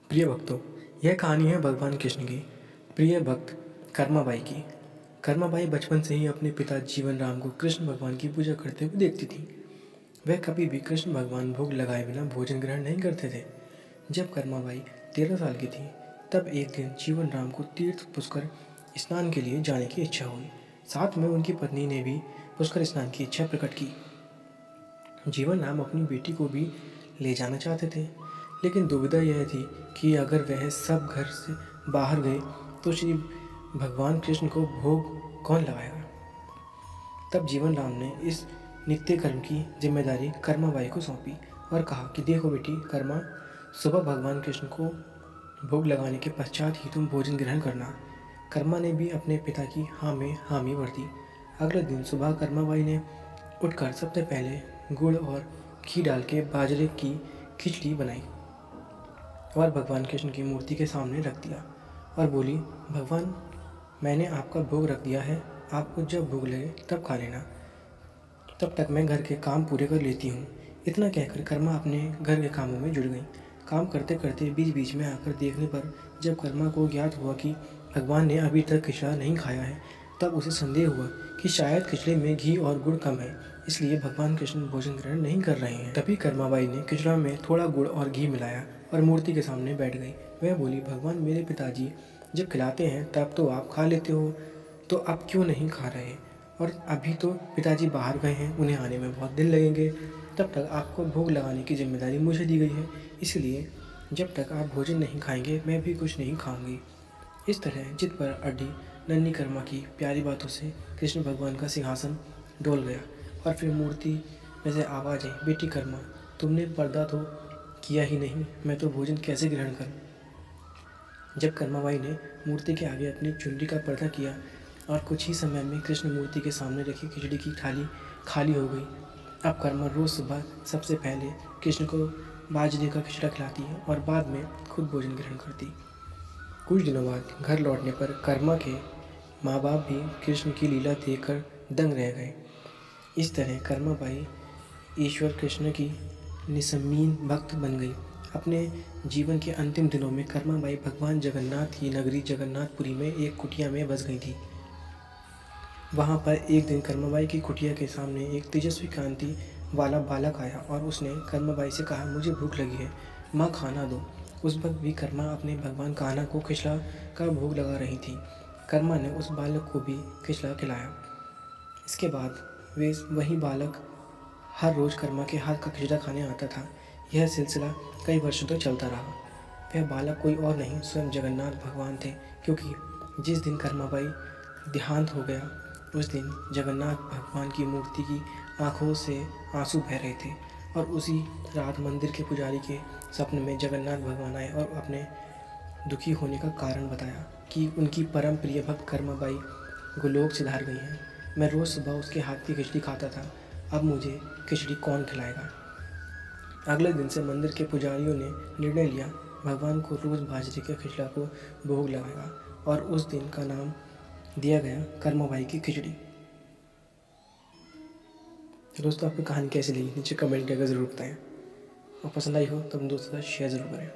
प्रिय भक्तों, यह कहानी है भगवान कृष्ण की प्रिय भक्त कर्माबाई की। कर्माबाई बचपन से ही अपने पिता जीवन राम को कृष्ण भगवान की पूजा करते हुए देखती थी। वह कभी भी कृष्ण भगवान भोग लगाए बिना भोजन ग्रहण नहीं करते थे। जब कर्माबाई 13 साल की थी, तब एक दिन जीवन राम को तीर्थ पुष्कर स्नान के लिए जाने की इच्छा हुई। साथ में उनकी पत्नी ने भी पुष्कर स्नान की इच्छा प्रकट की। जीवन राम अपनी बेटी को भी ले जाना चाहते थे, लेकिन दुविधा यह थी कि अगर वह सब घर से बाहर गए तो श्री भगवान कृष्ण को भोग कौन लगाएगा। तब जीवन राम ने इस नित्य कर्म की जिम्मेदारी कर्माबाई को सौंपी और कहा कि देखो बेटी कर्मा, सुबह भगवान कृष्ण को भोग लगाने के पश्चात ही तुम भोजन ग्रहण करना। कर्मा ने भी अपने पिता की हाँ में हामी भर दी। अगले दिन सुबह कर्माबाई ने उठकर सबसे पहले गुड़ और घी डाल के बाजरे की खिचड़ी बनाई और भगवान कृष्ण की मूर्ति के सामने रख दिया और बोली, भगवान मैंने आपका भोग रख दिया है, आपको जब भूख लगे तब खा लेना, तब तक मैं घर के काम पूरे कर लेती हूँ। इतना कहकर कर्मा अपने घर के कामों में जुड़ गई। काम करते करते बीच बीच में आकर देखने पर जब कर्मा को ज्ञात हुआ कि भगवान ने अभी तक खिचड़ा नहीं खाया है, तब उसे संदेह हुआ कि शायद खिचड़े में घी और गुड़ कम है, इसलिए भगवान कृष्ण भोजन ग्रहण नहीं कर रहे हैं। तभी कर्माबाई ने खिचड़ा में थोड़ा गुड़ और घी मिलाया और मूर्ति के सामने बैठ गई। वह बोली, भगवान मेरे पिताजी जब खिलाते हैं तब तो आप खा लेते हो, तो आप क्यों नहीं खा रहे? और अभी तो पिताजी बाहर गए हैं, उन्हें आने में बहुत दिन लगेंगे, तब तक आपको भोग लगाने की जिम्मेदारी मुझे दी गई है, इसलिए जब तक आप भोजन नहीं खाएंगे मैं भी कुछ नहीं खाऊंगी। इस तरह जिद पर अड्डी नन्ही कर्मा की प्यारी बातों से कृष्ण भगवान का सिंहासन डोल गया और फिर मूर्ति में से आवाज़ आई, बेटी कर्मा तुमने पर्दा तो किया ही नहीं, मैं तो भोजन कैसे ग्रहण करूं। जब कर्माबाई ने मूर्ति के आगे अपनी चुनरी का पर्दा किया और कुछ ही समय में कृष्ण मूर्ति के सामने रखी खिचड़ी की थाली खाली हो गई। अब कर्मा रोज़ सुबह सबसे पहले कृष्ण को बाजरे का खिचड़ा खिलाती है और बाद में खुद भोजन ग्रहण करती। कुछ दिनों बाद घर लौटने पर कर्मा के माँ बाप भी कृष्ण की लीला देखकर दंग रह गए। इस तरह कर्माबाई ईश्वर कृष्ण की निसमीन भक्त बन गई। अपने जीवन के अंतिम दिनों में कर्माबाई भगवान जगन्नाथ की नगरी जगन्नाथपुरी में एक कुटिया में बस गई थी। वहाँ पर एक दिन कर्माबाई की कुटिया के सामने एक तेजस्वी कांति वाला बालक आया और उसने कर्माबाई से कहा, मुझे भूख लगी है, माँ खाना दो। उस वक्त भी कर्मा अपने भगवान कान्हा को खिचड़ा का भोग लगा रही थी। कर्मा ने उस बालक को भी खिचड़ा खिलाया। इसके बाद वही बालक हर रोज़ कर्मा के हाथ का खिचड़ा खाने आता था। यह सिलसिला कई वर्षों तक चलता रहा। वह बालक कोई और नहीं स्वयं जगन्नाथ भगवान थे, क्योंकि जिस दिन कर्माबाई देहांत हो गया उस दिन जगन्नाथ भगवान की मूर्ति की आंखों से आंसू बह रहे थे और उसी रात मंदिर के पुजारी के सपने में जगन्नाथ भगवान आए और अपने दुखी होने का कारण बताया कि उनकी परम प्रिय भक्त कर्माबाई गोलोक सिधार गई हैं। मैं रोज़ सुबह उसके हाथ की खिचड़ी खाता था, अब मुझे खिचड़ी कौन खिलाएगा। अगले दिन से मंदिर के पुजारियों ने निर्णय लिया, भगवान को रोज़ बाजरे के खिचड़ा को भोग लगाएगा और उस दिन का नाम दिया गया कर्माबाई की खिचड़ी। तो दोस्तों, आपको कहानी कैसी लगी नीचे कमेंट करके ज़रूर बताएं और पसंद आई हो तो अपने दोस्तों के साथ शेयर ज़रूर करें।